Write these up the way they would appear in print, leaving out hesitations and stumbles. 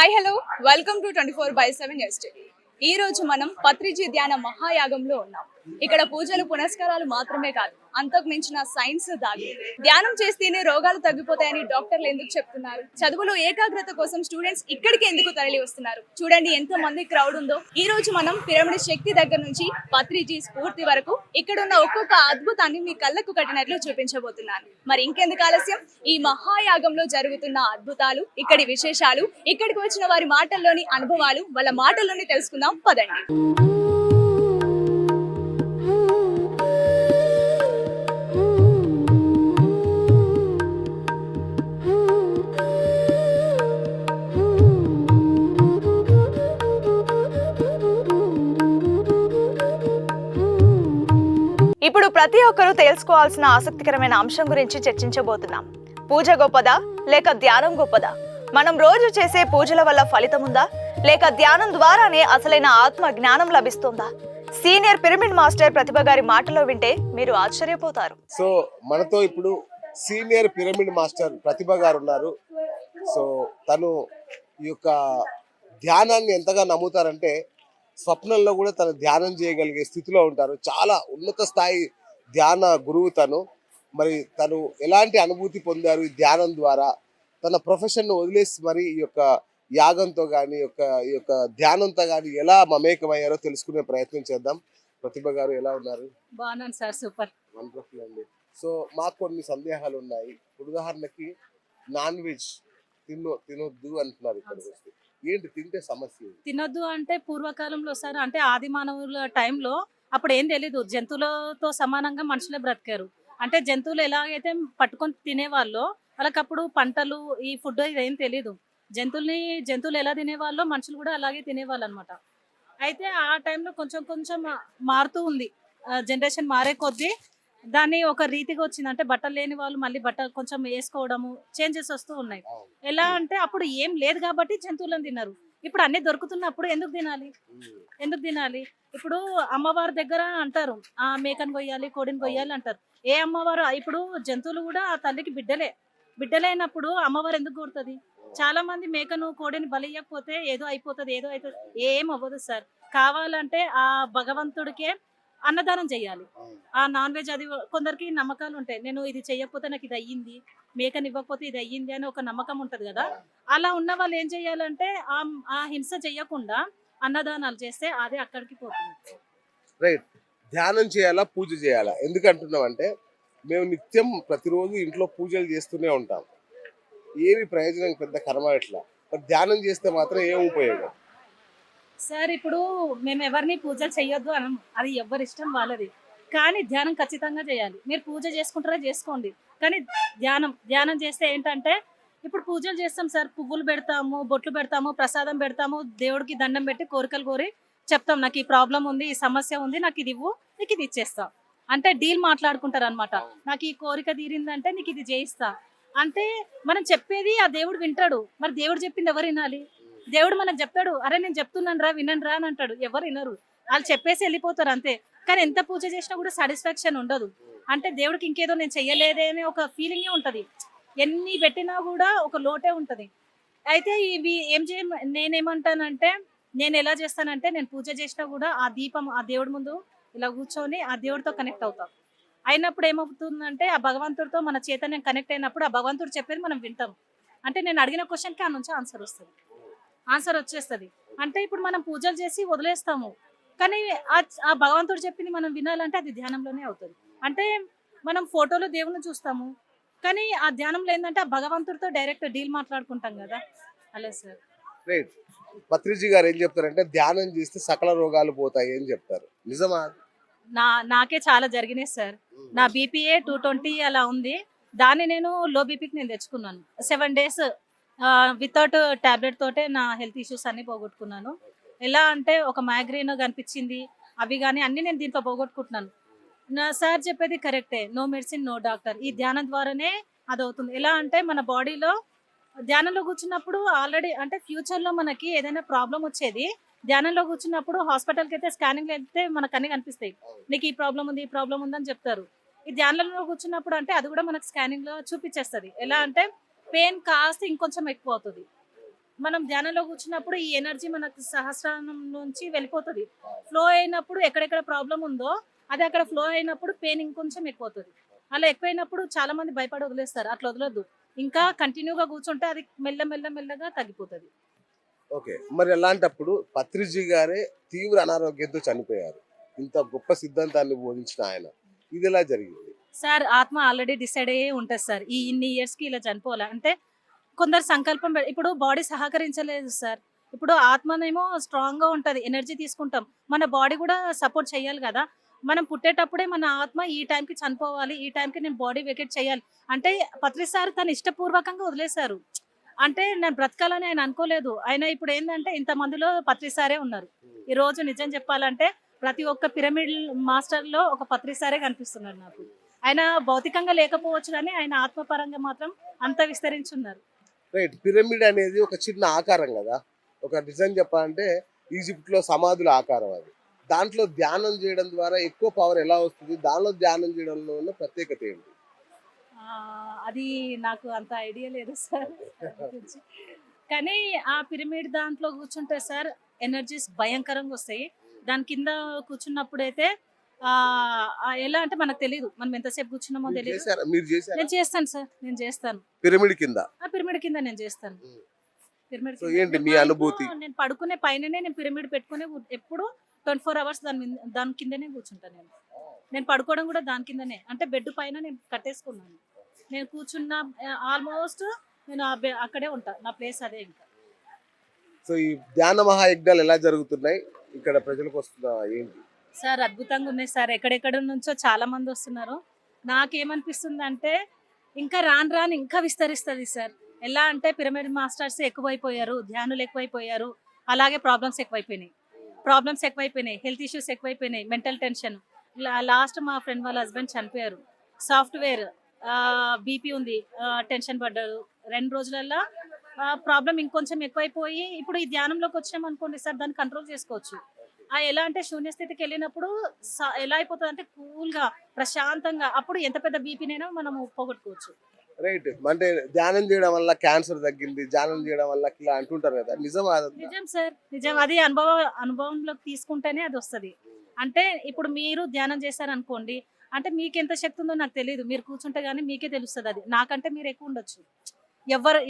Hi hello welcome to 24/7 estate. ఈ రోజు మనం పత్రిజీ ధ్యాన మహాయాగంలో ఉన్నాం. ఇక్కడ పూజలు పునస్కారాలు మాత్రమే కాదు, అంతకు మించిన సైన్స్ దాగి. ధ్యానం చేస్తేనే రోగాలు తగ్గిపోతాయని డాక్టర్లు ఎందుకు చెప్తున్నారు? చదువులో ఏకాగ్రత కోసం స్టూడెంట్స్ ఇక్కడికి ఎందుకు తరలి వస్తున్నారు? చూడండి ఎంతో మంది క్రౌడ్ ఉందో. ఈ రోజు మనం పిరమిడ్ శక్తి దగ్గర నుంచి పత్రిజీ స్ఫూర్తి వరకు ఇక్కడ ఉన్న ఒక్కొక్క అద్భుతాన్ని మీ కళ్ళకు కట్టినట్లు చూపించబోతున్నాను. మరి ఇంకెందుకు ఆలస్యం? ఈ మహాయాగంలో జరుగుతున్న అద్భుతాలు, ఇక్కడి విశేషాలు, ఇక్కడికి వచ్చిన వారి మాటల్లోని అనుభవాలు, వాళ్ళ మాటల్లోని తెలుసుకుందాం. పదండి. ఇప్పుడు ప్రతి ఒక్కరూ తెలుసుకోవాల్సిన ఆసక్తికరమైన అంశం గురించి చర్చించబోతున్నాం. పూజ గొప్పదా లేక ధ్యానం గొప్పదా? మనం రోజు చేసే పూజల వల్ల ఫలితం ఉందా లేక ధ్యానం ద్వారానే అసలైన ఆత్మ జ్ఞానం లభిస్తుందా? సీనియర్ పిరమిడ్ మాస్టర్ ప్రతిభ గారి మాటలో వింటే మీరు ఆశ్చర్యపోతారు. సో మనతో ఇప్పుడు సీనియర్ పిరమిడ్ మాస్టర్ ప్రతిభ గారు ఉన్నారు. సో తను ఈ యొక్క ధ్యానాన్ని ఎంతగా నమ్ముతారంటే స్వప్నంలో కూడా తను ధ్యానం చేయగలిగే స్థితిలో ఉంటారు. చాలా ఉన్నత స్థాయి ధ్యాన గురువు తను. మరి తను ఎలాంటి అనుభూతి పొందారు ఈ ధ్యానం ద్వారా, తన ప్రొఫెషన్ వదిలేసి మరి ఈ యొక్క యాగంతో కానీ ఈ యొక్క ధ్యానంతో కానీ ఎలా మమేకమయ్యారో తెలుసుకునే ప్రయత్నం చేద్దాం. ప్రతిభ గారు ఎలా ఉన్నారు? బాగున్నాను సార్, సూపర్, వండర్ఫుల్ అండి. సో మాకు కొన్ని సందేహాలు ఉన్నాయి. ఉదాహరణకి నాన్ వెజ్ తినొద్దు అంటున్నారు. ఇక్కడికి వస్తే ఏంటి తింటే సమస్య? తినొద్దు అంటే పూర్వకాలంలో సార్, అంటే ఆది మానవుల టైంలో అప్పుడు ఏం తెలీదు, జంతువులతో సమానంగా మనుషులే బ్రతికారు. అంటే జంతువులు ఎలాగైతే పట్టుకొని తినేవాళ్ళో వాళ్ళకి అప్పుడు పంటలు, ఈ ఫుడ్ ఇదేం తెలీదు. జంతువులు ఎలా తినేవాళ్ళో మనుషులు కూడా అలాగే తినేవాళ్ళు అనమాట. అయితే ఆ టైంలో కొంచెం కొంచెం మారుతూ ఉంది. జనరేషన్ మారే కొద్దీ దాన్ని ఒక రీతిగా వచ్చింది. అంటే బట్టలు లేని వాళ్ళు మళ్ళీ బట్టలు కొంచెం వేసుకోవడము, చేంజెస్ వస్తూ ఉన్నాయి. ఎలా అంటే అప్పుడు ఏం లేదు కాబట్టి జంతువులను తిన్నారు. ఇప్పుడు అన్ని దొరుకుతున్నప్పుడు ఎందుకు తినాలి? ఇప్పుడు అమ్మవారి దగ్గర అంటారు, ఆ మేకను కొయ్యాలి, కోడిని కొయ్యాలి అంటారు. ఏ అమ్మవారు? ఇప్పుడు జంతువులు కూడా ఆ తల్లికి బిడ్డలైనప్పుడు అమ్మవారు ఎందుకు కొడుతుంది? చాలా మంది మేకను, కోడిని బలియకపోతే ఏదో అయిపోతుంది. ఏం అవ్వదు సార్. కావాలంటే ఆ భగవంతుడికే అన్నదానం చేయాలి. ఆ నాన్ వెజ్, అది కొందరికి నమ్మకాలు ఉంటాయి. నేను ఇది చెయ్యకపోతే నాకు ఇది అయ్యింది, మేకని ఇవ్వకపోతే ఇది అయ్యింది అని ఒక నమ్మకం ఉంటది కదా. అలా ఉన్న వాళ్ళు ఏం చేయాలంటే ఆ హింస చెయ్యకుండా అన్నదానాలు చేస్తే అదే అక్కడికి పోతుంది. రైట్. ధ్యానం చేయాలా, పూజ చేయాలా? ఎందుకు అంటున్నాం అంటే మేము నిత్యం ప్రతిరోజు ఇంట్లో పూజలు చేస్తూనే ఉంటాం. ఏమి ప్రయోజనం పెద్ద కర్మ ఎట్లా, మరి ధ్యానం చేస్తే మాత్రం ఏం ఉపయోగం? సార్ ఇప్పుడు మేము ఎవరిని పూజలు చెయ్యొద్దు అనం, అది ఎవరి ఇష్టం వాళ్ళది. కానీ ధ్యానం ఖచ్చితంగా చేయాలి. మీరు పూజ చేసుకుంటారా చేసుకోండి, కానీ ధ్యానం చేస్తే ఏంటంటే, ఇప్పుడు పూజలు చేస్తాం సార్, పువ్వులు పెడతాము, బొట్లు పెడతాము, ప్రసాదం పెడతాము, దేవుడికి దండం పెట్టి కోరికలు కోరి చెప్తాం, నాకు ఈ ప్రాబ్లం ఉంది, ఈ సమస్య ఉంది, నాకు ఇది ఇవ్వు, నీకు ఇది ఇచ్చేస్తా. అంటే డీల్ మాట్లాడుకుంటారు అనమాట. నాకు ఈ కోరిక తీరిందంటే నీకు ఇది చేయిస్తా అంటే మనం చెప్పేది ఆ దేవుడు వింటాడు. మరి దేవుడు చెప్పింది ఎవరు వినాలి? దేవుడు మనకు చెప్తాడు, అరే నేను చెప్తున్నాను రా, వినండి రా అని అంటాడు. ఎవరు వినరు, వాళ్ళు చెప్పేసి వెళ్ళిపోతారు అంతే. కానీ ఎంత పూజ చేసినా కూడా సాటిస్ఫాక్షన్ ఉండదు. అంటే దేవుడికి ఇంకేదో నేను చెయ్యలేదే అనే ఒక ఫీలింగే ఉంటది. ఎన్ని పెట్టినా కూడా ఒక లోటే ఉంటది. అయితే ఇవి ఏం నేనేమంటానంటే, నేను ఎలా చేస్తానంటే, నేను పూజ చేసినా కూడా ఆ దీపం ఆ దేవుడి ముందు ఇలా కూర్చొని ఆ దేవుడితో కనెక్ట్ అవుతాం. అయినప్పుడు ఏమవుతుందంటే, ఆ భగవంతుడితో మన చైతన్యం కనెక్ట్ అయినప్పుడు ఆ భగవంతుడు చెప్పేది మనం వింటాం. అంటే నేను అడిగిన క్వశ్చన్కి ఆ నుంచి ఆన్సర్ వచ్చేస్తుంది. అంటే ఇప్పుడు మనం పూజలు చేసి వదిలేస్తాము, కానీ ఆ భగవంతుడు చెప్పింది మనం వినాలంటే అది ధ్యానంలోనే అవుతుంది. అంటే మనం ఫోటోలో దేవుని చూస్తాము, కానీ ఆ ధ్యానంలో ఏంటంటే ఆ భగవంతుడితో డైరెక్ట్ డీల్ మాట్లాడుకుంటాం కదా. అలా సార్. రైట్. పత్రిజీ గారు ఏం చెప్తారంటే ధ్యానం చేస్తే సకల రోగాలు పోతాయి అని చెప్తారు. నిజమా? నాకే చాలా జరిగినాయి సార్. నా బీపీఏ 220 అలా ఉంది. దాన్ని నేను లో బీపీకి నేను తెచ్చుకున్నాను. 7 days వితౌట్ టాబ్లెట్ తోటే నా హెల్త్ ఇష్యూస్ అన్ని పోగొట్టుకున్నాను. ఎలా అంటే ఒక మైగ్రేన్ కనిపించింది, అవి కానీ అన్ని నేను దీంట్లో పోగొట్టుకుంటున్నాను. నా సార్ చెప్పేది కరెక్టే, నో మెడిసిన్ నో డాక్టర్. ఈ ధ్యానం ద్వారానే అది అవుతుంది. ఎలా అంటే మన బాడీలో ధ్యానంలో కూర్చున్నప్పుడు ఆల్రెడీ అంటే ఫ్యూచర్లో మనకి ఏదైనా ప్రాబ్లం వచ్చేది, ధ్యానంలో కూర్చున్నప్పుడు హాస్పిటల్కి అయితే స్కానింగ్ అయితే మనకు అన్ని కనిపిస్తాయి. నీకు ఈ ప్రాబ్లం ఉంది, ఈ ప్రాబ్లం ఉందని చెప్తారు. ఈ ధ్యానంలో కూర్చున్నప్పుడు అంటే అది కూడా మనకు స్కానింగ్ లో చూపించేస్తుంది. ఎలా అంటే పెయిన్ కాస్త ఇంకొంచెం ఎక్కువ అవుతుంది. మనం ధ్యానంలో కూర్చున్నప్పుడు ఈ ఎనర్జీ మనకు సహస్రానం నుంచి వెళ్ళిపోతుంది. ఫ్లో అయినప్పుడు ఎక్కడెక్కడ ప్రాబ్లం ఉందో అది అక్కడ ఫ్లో అయినప్పుడు పెయిన్ ఇంకొంచెం ఎక్కువవుతుంది. అలా ఎక్కువైనప్పుడు చాలా మంది భయపడి వదిలేస్తారు. అట్లా వదలొద్దు. ఇంకా కంటిన్యూగా కూర్చుంటే అది మెల్లగా తగ్గిపోతుంది. ఓకే, మరి అలాంటప్పుడు పత్రిజీ గారే తీవ్ర అనారోగ్యంతో చనిపోయారు. ఇంత గొప్ప సిద్ధాంతాన్ని బోధించిన ఆయన, ఇది ఎలా జరిగింది? సార్ ఆత్మ ఆల్రెడీ డిసైడ్ అయ్యే ఉంటుంది సార్. ఈ ఇన్ని ఇయర్స్ కి ఇలా చనిపోవాలా అంటే కొందరు సంకల్పం ఇప్పుడు బాడీ సహకరించలేదు సార్. ఇప్పుడు ఆత్మనేమో స్ట్రాంగ్ గా ఉంటది, ఎనర్జీ తీసుకుంటాం, మన బాడీ కూడా సపోర్ట్ చేయాలి కదా. మనం పుట్టేటప్పుడే మన ఆత్మ ఈ టైంకి చనిపోవాలి, ఈ టైంకి నేను బాడీ వెకేట్ చేయాలి అంటే పత్రి సార్ తను ఇష్టపూర్వకంగా వదిలేశారు. అంటే నేను బ్రతకాలని ఆయన అనుకోలేదు. ఆయన ఇప్పుడు ఏంటంటే ఇంతమందిలో పత్రి సారే ఉన్నారు. ఈ రోజు నిజం చెప్పాలంటే ప్రతి ఒక్క పిరమిడ్ మాస్టర్ లో ఒక పత్రి సారే కనిపిస్తున్నారు నాకు. ఆయన భౌతికంగా లేకపోవచ్చు కానీ ఆయన ఆత్మపరంగా మాత్రం అంత విస్తరించున్నారు. రైట్, పిరమిడ్ అనేది ఒక చిన్న ఆకారం కదా. ఒక నిజం చెప్పాలంటే ఈజిప్ట్ లో సమాధుల ఆకారం అది. దాంట్లో ధ్యానం చేయడం ద్వారా ఎక్కువ పవర్ ఎలా వస్తుంది? దానిలో ధ్యానం చేయడంలో ఉన్న ప్రత్యేకత ఏంటి? ఆ, అది నాకు అంత ఐడియా లేదు సార్ గురించి. కానీ ఆ పిరమిడ్ దాంట్లో కూర్చుంటే సార్ ఎనర్జీస్ భయంకరంగా వస్తాయి. దాని కింద కూర్చున్నప్పుడు అయితే ఎలా అంటే మనకు తెలియదు మనం ఎంతసేపు కూర్చున్నామో తెలియదు. మీరు చేశారా? నేను చేస్తాను సార్, నేను చేస్తాను. పిరమిడ్ కింద? ఆ పిరమిడ్ కింద నేను చేస్తాను. పిరమిడ్ సో ఏంటి మీ అనుభూతి? నేను పడుకునే పైననే నేను పిరమిడ్ పెట్టుకునే ఎప్పుడు 24 hours దాని కిందనే కూర్చుంటాను. నేను పడుకోవడం కూడా దాని కిందనే, అంటే బెడ్ పైన నేను కట్టేసుకున్నాను. నేను కూర్చున్న ఆల్మోస్ట్ నేను అక్కడే ఉంటా, నా ప్లేస్ అదే. ఇంకా సో ఈ ధ్యాన మహాయజ్ఞాలు ఎలా జరుగుతున్నాయి ఇక్కడ ప్రజలకు వస్తున్నా ఏంటి? సార్ అద్భుతంగా ఉన్నాయి సార్. ఎక్కడెక్కడ నుంచో చాలా మంది వస్తున్నారు. నాకేమనిపిస్తుంది అంటే ఇంకా రాను ఇంకా విస్తరిస్తుంది సార్. ఎలా అంటే పిరమిడ్ మాస్టర్స్ ఎక్కువైపోయారు, ధ్యానులు ఎక్కువైపోయారు, అలాగే ప్రాబ్లమ్స్ ఎక్కువైపోయినాయి, హెల్త్ ఇష్యూస్ ఎక్కువైపోయినాయి, మెంటల్ టెన్షన్. లాస్ట్ మా ఫ్రెండ్ వాళ్ళ హస్బెండ్ చనిపోయారు. సాఫ్ట్వేర్ బీపీ ఉంది, టెన్షన్ పడ్డారు. 2 రోజులలో ప్రాబ్లం ఇంకొంచెం ఎక్కువైపోయి ఇప్పుడు ఈ ధ్యానంలోకి వచ్చాం అనుకోండి సార్, దాన్ని కంట్రోల్ చేసుకోవచ్చు. ఎలా అంటే శూన్యస్థితికి వెళ్ళినప్పుడు ఎలా అయిపోతుంది అంటే కూల్గా ప్రశాంతంగా, అప్పుడు ఎంత పెద్ద బీపీనైనా మనము పోగొట్టుకోవచ్చు. రైట్, అంటే ధ్యానం చేయడం వల్ల క్యాన్సర్ తగ్గింది, ధ్యానం చేయడం వల్ల ఇలా అంటుంటారు కదా, నిజమా? నిజం సార్, నిజం. అది అనుభవంలోకి తీసుకుంటేనే అది వస్తుంది. అంటే ఇప్పుడు మీరు ధ్యానం చేశారనుకోండి, అంటే మీకు ఎంత శక్తి ఉందో నాకు తెలియదు, మీరు కూర్చుంటే గానీ మీకే తెలుస్తుంది. అది నాకంటే మీరు ఎక్కువ ఉండొచ్చు.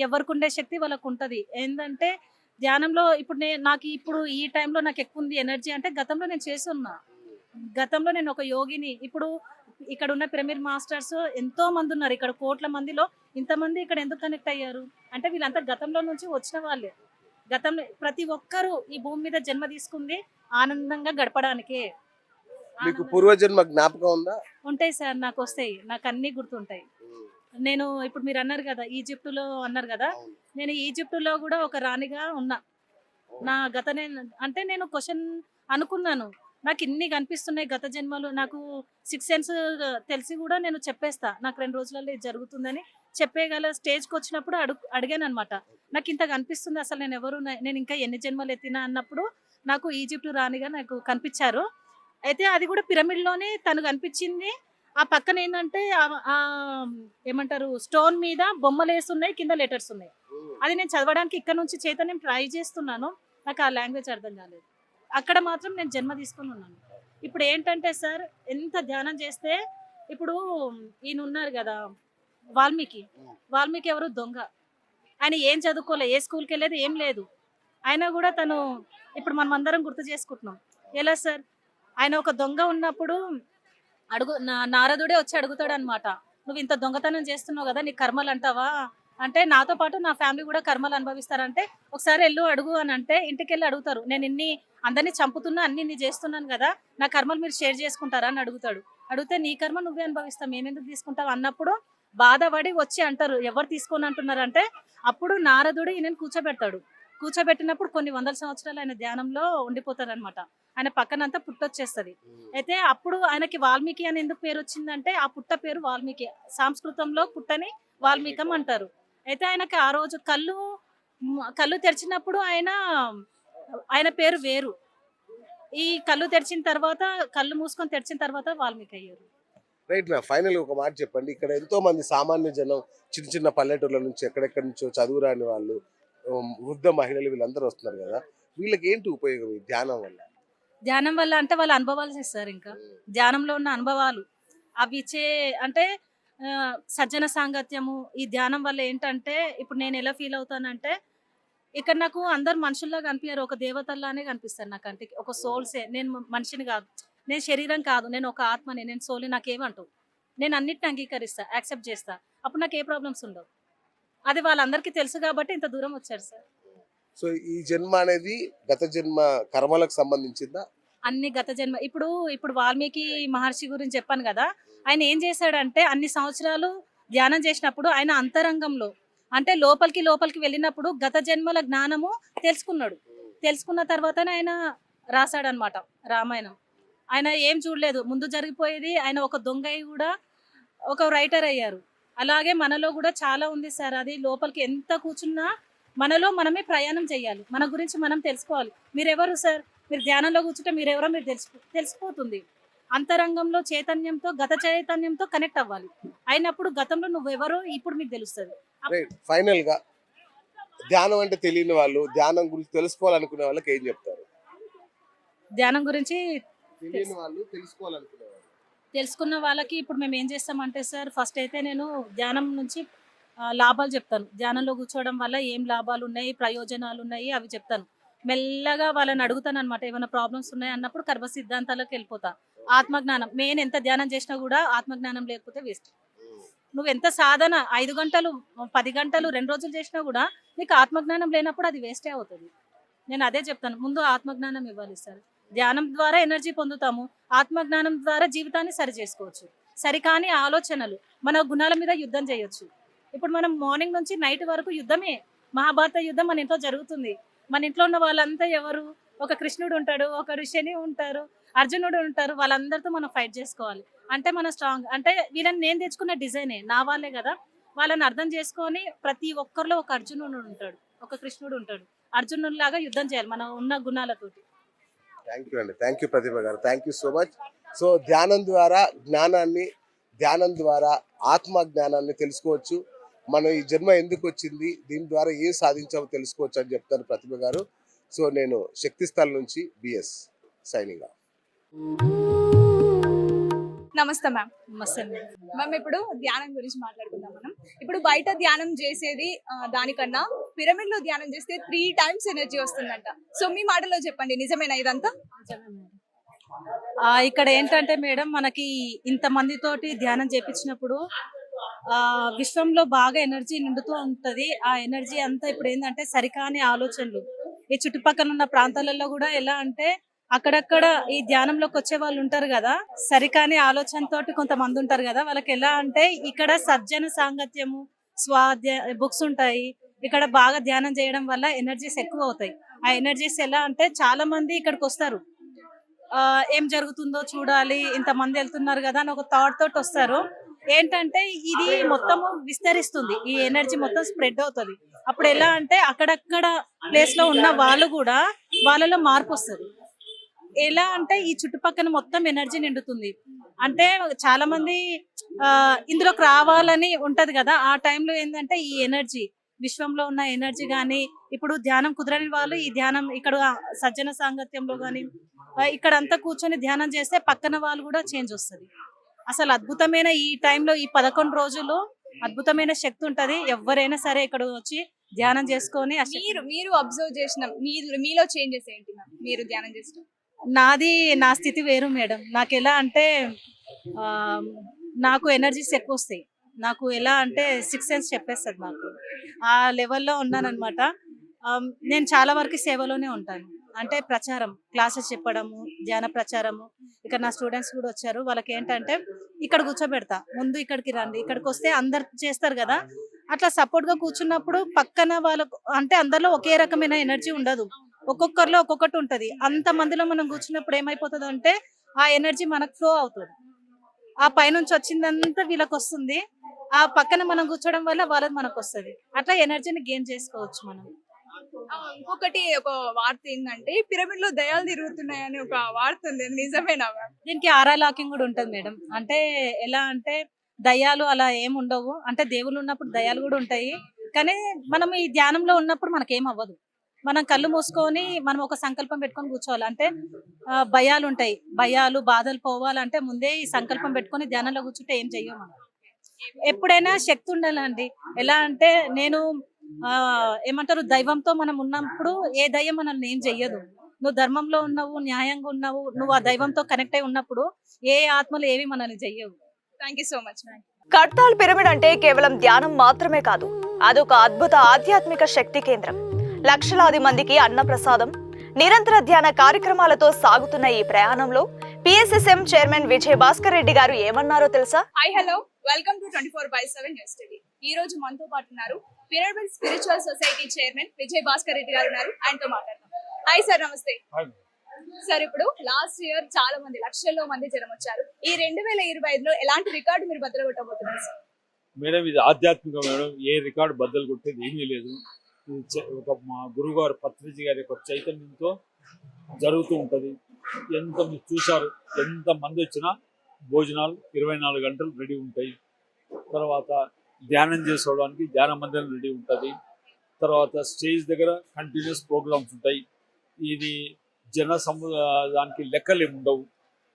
ఎవరికి ఉండే శక్తి వాళ్ళకు ఉంటది. ఏంటంటే ధ్యానంలో ఇప్పుడు నాకు ఇప్పుడు ఈ టైంలో నాకు ఎక్కువ ఉంది ఎనర్జీ అంటే గతంలో నేను చేసి ఉన్నా. గతంలో నేను ఒక యోగిని. ఇప్పుడు ఇక్కడ ఉన్న పిరమిడ్ మాస్టర్స్ ఎంతో మంది ఉన్నారు. ఇక్కడ కోట్ల మందిలో ఇంతమంది ఇక్కడ ఎందుకు కనెక్ట్ అయ్యారు అంటే వీళ్ళంతా గతంలో నుంచి వచ్చిన వాళ్ళే. గతంలో ప్రతి ఒక్కరూ ఈ భూమి మీద జన్మ తీసుకుంది ఆనందంగా గడపడానికే. మీకు పూర్వజన్మ జ్ఞాపకం ఉందా? ఉంటాయి సార్, నాకు వస్తాయి, నాకు అన్ని గుర్తుంటాయి. నేను ఇప్పుడు మీరు అన్నారు కదా ఈజిప్టులో అన్నారు కదా, నేను ఈజిప్టులో కూడా ఒక రాణిగా ఉన్నా. నా అంటే నేను క్వశ్చన్ అనుకున్నాను, నాకు ఇన్ని కనిపిస్తున్నాయి గత జన్మలు, నాకు 6 సెన్స్ తెలిసి కూడా నేను చెప్పేస్తా, నాకు 2 రోజులలో ఇది జరుగుతుందని చెప్పేగల స్టేజ్కి వచ్చినప్పుడు అడిగాను అనమాట. నాకు ఇంత కనిపిస్తుంది, అసలు నేను ఇంకా ఎన్ని జన్మలు ఎత్తినా అన్నప్పుడు నాకు ఈజిప్ట్ రాణిగా నాకు కనిపించారు. అయితే అది కూడా పిరమిడ్లోనే తను కనిపించింది. ఆ పక్కన ఏంటంటే ఏమంటారు స్టోన్ మీద బొమ్మలు వేస్తున్నాయి, కింద లెటర్స్ ఉన్నాయి. అది నేను చదవడానికి ఇక్కడ నుంచి చైతన్యం ట్రై చేస్తున్నాను, నాకు ఆ లాంగ్వేజ్ అర్థం కాలేదు. అక్కడ మాత్రం నేను జన్మ తీసుకొని ఉన్నాను. ఇప్పుడు ఏంటంటే సార్ ఎంత ధ్యానం చేస్తే, ఇప్పుడు ఈయన ఉన్నారు కదా వాల్మీకి ఎవరు దొంగ, ఆయన ఏం చదువుకోలే, ఏ స్కూల్కి వెళ్ళేది ఏం లేదు. అయినా కూడా తను ఇప్పుడు మనం అందరం గుర్తు చేసుకుంటున్నాం. ఎలా సార్, ఆయన ఒక దొంగ ఉన్నప్పుడు నారదుడే వచ్చి అడుగుతాడు అనమాట, నువ్వు ఇంత దొంగతనం చేస్తున్నావు కదా, నీ కర్మలు అంటావా అంటే, నాతో పాటు నా ఫ్యామిలీ కూడా కర్మలు అనుభవిస్తారంటే ఒకసారి వెళ్ళు అడుగు అని అంటే, ఇంటికి వెళ్ళి అడుగుతారు, నేను అందరినీ చంపుతున్నా అన్ని చేస్తున్నాను కదా, నా కర్మలు మీరు షేర్ చేసుకుంటారా అని అడుగుతాడు. అడిగితే నీ కర్మ నువ్వే అనుభవిస్తావు, మేమెందుకు తీసుకుంటావు అన్నప్పుడు బాధపడి వచ్చి అంటారు, ఎవరు తీసుకొని అంటున్నారు అంటే, అప్పుడు నారదుడు ఈయనని కూర్చోబెట్టినప్పుడు కొన్ని 100 సంవత్సరాలు ఆయన ధ్యానంలో ఉండిపోతారు అనమాట. ఆయన పక్కనంతా పుట్టొచ్చేస్తుంది. అయితే అప్పుడు ఆయనకి వాల్మీకి అని ఎందుకు పేరు వచ్చిందంటే, ఆ పుట్ట పేరు వాల్మీకి, సంస్కృతంలో పుట్టని వాల్మీకం అంటారు. అయితే ఆయనకి ఆ రోజు కళ్ళు తెరిచినప్పుడు ఆయన పేరు వేరు. ఈ కళ్ళు మూసుకొని తెరిచిన తర్వాత వాల్మీకి అయ్యారు. రైట్ నా ఫైనల్ ఒక మాట చెప్పండి, ఇక్కడ ఎంతో మంది సామాన్య జనం చిన్న చిన్న పల్లెటూర్ల నుంచి ఎక్కడెక్కడి నుంచో చదువు రాని వాళ్ళు వృద్ధ మహిళలు వీళ్ళందరూ వస్తున్నారు కదా, వీళ్ళకి ఏంటి ఉపయోగం ఈ ధ్యానం వల్ల? ధ్యానం వల్ల అంటే వాళ్ళ అనుభవాలు చేస్తారు. ఇంకా ధ్యానంలో ఉన్న అనుభవాలు అవి ఇచ్చే అంటే సజ్జన సాంగత్యము ఈ ధ్యానం వల్ల ఏంటంటే ఇప్పుడు నేను ఎలా ఫీల్ అవుతానంటే ఇక్కడ నాకు అందరు మనుషుల్లా కనిపించారు, ఒక దేవతల్లానే కనిపిస్తారు నా కంటికి. ఒక సోల్సే, నేను మనిషిని కాదు, నేను శరీరం కాదు, నేను ఒక ఆత్మని, నేను సోల్. నాకేమంటావు, నేను అన్నిటిని అంగీకరిస్తా, యాక్సెప్ట్ చేస్తా. అప్పుడు నాకు ఏ ప్రాబ్లమ్స్ ఉండవు. అది వాళ్ళందరికీ తెలుసు కాబట్టి ఇంత దూరం వచ్చారు సార్. సో ఈ జన్మ అనేది గత జన్మ కర్మలకు సంబంధించిందా? అన్ని గత జన్మ ఇప్పుడు ఇప్పుడు వాల్మీకి మహర్షి గురించి చెప్పాను కదా, ఆయన ఏం చేశాడంటే అన్ని సంవత్సరాలు ధ్యానం చేసినప్పుడు ఆయన అంతరంగంలో అంటే లోపలికి వెళ్ళినప్పుడు గత జన్మల జ్ఞానము తెలుసుకున్నాడు. తెలుసుకున్న తర్వాతనే ఆయన రాశాడనమాట రామాయణం. ఆయన ఏం చూడలేదు ముందు జరిగిపోయేది. ఆయన ఒక దొంగ అయి కూడా ఒక రైటర్ అయ్యారు. అలాగే మనలో కూడా చాలా ఉంది సార్. అది లోపలికి ఎంత కూర్చున్నా మనలో మనమే ప్రయాణం చేయాలి, మన గురించి మనం తెలుసుకోవాలి. మీరెవరు సార్, మీరు ధ్యానంలో కూర్చుంటే మీరెవరో మీరు తెలిసిపోతుంది. అంతరంగంలో చైతన్యంతో గత చైతన్యంతో కనెక్ట్ అవ్వాలి. అయినప్పుడు గతంలో నువ్వెవరో ఇప్పుడు మీకు తెలుస్తుంది. ఫైనల్ గా ధ్యానం అంటే తెలియని వాళ్ళు, ధ్యానం గురించి తెలుసుకోవాలనుకునే వాళ్ళకి ఏం చెప్తారు? ధ్యానం గురించి తెలియని వాళ్ళు, తెలుసుకోవాలనుకునే వాళ్ళు. తెలుసుకున్న వాళ్ళకి ఇప్పుడు మేము ఏం చేస్తామంటే సార్, ఫస్ట్ అయితే నేను ధ్యానం నుంచి లాభాలు చెప్తాను. ధ్యానంలో కూర్చోవడం వల్ల ఏం లాభాలు ఉన్నాయి, ప్రయోజనాలు ఉన్నాయి అవి చెప్తాను. మెల్లగా వాళ్ళని అడుగుతాను అనమాట, ఏమైనా ప్రాబ్లమ్స్ ఉన్నాయి అన్నప్పుడు కర్మ సిద్ధాంతాలకు వెళ్ళిపోతా. ఆత్మజ్ఞానం మెయిన్, ఎంత ధ్యానం చేసినా కూడా ఆత్మజ్ఞానం లేకపోతే వేస్ట్. నువ్వు ఎంత సాధన 5 గంటలు 10 గంటలు 2 రోజులు చేసినా కూడా నీకు ఆత్మజ్ఞానం లేనప్పుడు అది వేస్టే అవుతుంది. నేను అదే చెప్తాను, ముందు ఆత్మజ్ఞానం ఇవ్వాలి సార్. ధ్యానం ద్వారా ఎనర్జీ పొందుతాము, ఆత్మజ్ఞానం ద్వారా జీవితాన్ని సరి చేసుకోవచ్చు. సరికాని ఆలోచనలు, మన గుణాల మీద యుద్ధం చేయొచ్చు. ఇప్పుడు మనం మార్నింగ్ నుంచి నైట్ వరకు యుద్ధమే. మహాభారత యుద్ధం మన ఇంట్లో జరుగుతుంది. మన ఇంట్లో ఉన్న వాళ్ళంతా ఎవరు? ఒక కృష్ణుడు ఉంటాడు, ఒకడు శని ఉంటారు, అర్జునుడు ఉంటారు. వాళ్ళందరితో మనం ఫైట్ చేసుకోవాలి. అంటే మనం స్ట్రాంగ్. అంటే వీళ్ళని నేను తెచ్చుకున్న డిజైనే, నా వాళ్ళే కదా. వాళ్ళని అర్థం చేసుకొని ప్రతి ఒక్కరిలో ఒక అర్జునుడు ఉంటాడు, ఒక కృష్ణుడు ఉంటాడు. అర్జునుడు లాగా యుద్ధం చేయాలి మనం ఉన్న గుణాలతోటి. థ్యాంక్ యూ అండి, థ్యాంక్ యూ ప్రతిభ గారు, thank you so much. So ధ్యానం ద్వారా జ్ఞానాన్ని, ధ్యానం ద్వారా ఆత్మ జ్ఞానాన్ని తెలుసుకోవచ్చు. మనం ఈ జన్మ ఎందుకు వచ్చింది, దీని ద్వారా ఏం సాధించామో తెలుసుకోవచ్చు అని చెప్తారు ప్రతిభ గారు. సో నేను శక్తిస్థల్ నుంచి బిఎస్ సైనింగ్ ఆఫ్. నమస్తే మ్యామ్. మస్తు. మ్యామ్ ఇప్పుడు ధ్యానం గురించి మాట్లాడుకుందాం మనం. ఇప్పుడు బయట ధ్యానం చేసేది దానికన్నా పిరమిడ్ లో ధ్యానం చేస్తే 3 times ఎనర్జీ వస్తుందంట. సో మీ మాటలో చెప్పండి, నిజమేనా ఇదంతా? ఇక్కడ ఏంటంటే మేడం, మనకి ఇంత మందితోటి ధ్యానం చేపించినప్పుడు విశ్వంలో బాగా ఎనర్జీ నిండుతూ ఉంటది. ఆ ఎనర్జీ అంతా ఇప్పుడు ఏంటంటే సరికాని ఆలోచనలు ఈ చుట్టుపక్కల ఉన్న ప్రాంతాలలో కూడా ఎలా అంటే అక్కడక్కడ ఈ ధ్యానంలోకి వచ్చే వాళ్ళు ఉంటారు కదా, సరికాని ఆలోచనతోటి కొంతమంది ఉంటారు కదా. వాళ్ళకి ఎలా అంటే ఇక్కడ సజ్జన సాంగత్యము, స్వాధ్యాయ బుక్స్ ఉంటాయి. ఇక్కడ బాగా ధ్యానం చేయడం వల్ల ఎనర్జీస్ ఎక్కువ అవుతాయి. ఆ ఎనర్జీస్ ఎలా అంటే చాలా మంది ఇక్కడికి వస్తారు, ఏం జరుగుతుందో చూడాలి, ఇంతమంది వెళ్తున్నారు కదా అని ఒక థాట్ తోటి వస్తారు. ఏంటంటే ఇది మొత్తము విస్తరిస్తుంది, ఈ ఎనర్జీ మొత్తం స్ప్రెడ్ అవుతుంది. అప్పుడు ఎలా అంటే అక్కడక్కడ ప్లేస్ లో ఉన్న వాళ్ళు కూడా వాళ్ళలో మార్పు వస్తుంది. ఎలా అంటే ఈ చుట్టుపక్కల మొత్తం ఎనర్జీ నిండుతుంది. అంటే చాలా మంది ఇందులోకి రావాలని ఉంటది కదా, ఆ టైంలో ఏంటంటే ఈ ఎనర్జీ విశ్వంలో ఉన్న ఎనర్జీ గానీ, ఇప్పుడు ధ్యానం కుదరని వాళ్ళు ఈ ధ్యానం ఇక్కడ సజ్జన సాంగత్యంలో గానీ ఇక్కడ అంతా కూర్చొని ధ్యానం చేస్తే పక్కన వాళ్ళు కూడా చేంజ్ వస్తుంది. అసలు అద్భుతమైన ఈ టైంలో ఈ 11 రోజులు అద్భుతమైన శక్తి ఉంటది. ఎవరైనా సరే ఇక్కడ వచ్చి ధ్యానం చేసుకొని మీరు అబ్జర్వ్ చేసిన మీలో చేంజెస్ ఏంటి మ్యామ్ మీరు ధ్యానం చేసిన? నా స్థితి వేరు మేడం. నాకు ఎలా అంటే నాకు ఎనర్జీస్ ఎక్కువ వస్తాయి. నాకు ఎలా అంటే 6 సెన్స్ చెప్పేస్తుంది. నాకు ఆ లెవెల్లో ఉన్నానన్నమాట. నేను చాలా వరకు సేవలోనే ఉంటాను. అంటే ప్రచారం, క్లాసెస్ చెప్పడము, ధ్యాన ప్రచారము. ఇక్కడ నా స్టూడెంట్స్ కూడా వచ్చారు. వాళ్ళకి ఏంటంటే ఇక్కడ కూర్చోబెడతా, ముందు ఇక్కడికి రండి, ఇక్కడికి వస్తే అందరు చేస్తారు కదా, అట్లా సపోర్ట్ గా కూర్చున్నప్పుడు పక్కన వాళ్ళకు అంటే అందరిలో ఒకే రకమైన ఎనర్జీ ఉండదు, ఒక్కొక్కరిలో ఒక్కొక్కటి ఉంటది. అంత మందిలో మనం కూర్చున్నప్పుడు ఏమైపోతుంది అంటే ఆ ఎనర్జీ మనకు ఫ్లో అవుతుంది. ఆ పైనుంచి వచ్చిందంతా వీళ్ళకి వస్తుంది, ఆ పక్కన మనం కూర్చోవడం వల్ల వాళ్ళది మనకు వస్తుంది. అట్లా ఎనర్జీని గెయిన్ చేసుకోవచ్చు మనం. ఇంకొకటి ఒక వార్త ఏంటంటే పిరమిడ్ లో దయాలు తిరుగుతున్నాయని ఒక వార్త ఉంది, నిజమేనా మ్యామ్? దీనికి ఆరా లాకింగ్ కూడా ఉంటుంది మేడం. అంటే ఎలా అంటే దయ్యాలు అలా ఏమి ఉండవు. అంటే దేవుళ్ళు ఉన్నప్పుడు దయ్యాలు కూడా ఉంటాయి. కానీ మనం ఈ ధ్యానంలో ఉన్నప్పుడు మనకేం అవ్వదు. మనం కళ్ళు మూసుకొని మనం ఒక సంకల్పం పెట్టుకొని కూర్చోవాలి. అంటే భయాలు ఉంటాయి, భయాలు బాధలు పోవాలంటే ముందే ఈ సంకల్పం పెట్టుకొని ధ్యానంలో కూర్చుంటే ఏం చెయ్యం మనం. ఎప్పుడైనా శక్తి ఉండాలండి. ఎలా అంటే నేను ఏమంటారు, దైవంతో మనం ఉన్నప్పుడు ఏ దయ్యం మనల్ని ఏం చెయ్యదు. నువ్వు ధర్మంలో ఉన్నావు, న్యాయంగా ఉన్నావు, నువ్వు ఆ దైవంతో కనెక్ట్ అయి ఉన్నప్పుడు ఏ ఆత్మలు ఏవి మనల్ని చెయ్యవు. Thank you so much. Kadthal pyramid అంటే కేవలం ధ్యానం మాత్రమే కాదు, అదొక అద్భుత ఆధ్యాత్మిక శక్తి కేంద్రం. లక్షలాది మందికి అన్నప్రసాదం, నిరంతర ధ్యాన కార్యక్రమాలతో సాగుతున్న ఈ ప్రయాణంలో పిఎస్ఎస్ఎం చైర్మన్ విజయ్ భాస్కర్ రెడ్డి గారు ఏమన్నారో తెలుసా? Hi, hello, welcome to 24/7 news TV. ఈ రోజు మనతో పాటు ఉన్నారు pyramid spiritual society chairman Vijay Bhaskar Reddy గారు ఉన్నారు. ఆయనతో మాట్లాడదాం. హాయ్ సార్, నమస్తే సార్. ఇప్పుడు లాస్ట్ ఇయర్ చాలా మంది, లక్షల్లో మంది జనం వచ్చారు. ఈ 2025లో ఎలాంటి రికార్డు మీరు బద్దలు కొట్టబోతున్నారు సార్? మేడం, ఇది ఆధ్యాత్మిక మేడం. ఏ రికార్డు బద్దలు కొట్టేది ఏమీ లేదు. ఒక మా గురుగారు పత్రిజీ గారి యొక్క చైతన్యంతో జరుగుతూ ఉంటుంది. ఎంత మీరు చూశారు, ఎంత మంది వచ్చినా భోజనాలు 24 గంటలు రెడీ ఉంటాయి. తర్వాత ధ్యానం చేసుకోవడానికి ధ్యాన మందిరం రెడీ ఉంటుంది. తర్వాత స్టేజ్ దగ్గర కంటిన్యూస్ ప్రోగ్రామ్స్ ఉంటాయి. ఇది దానికి లెక్కలు ఏమి ఉండవు.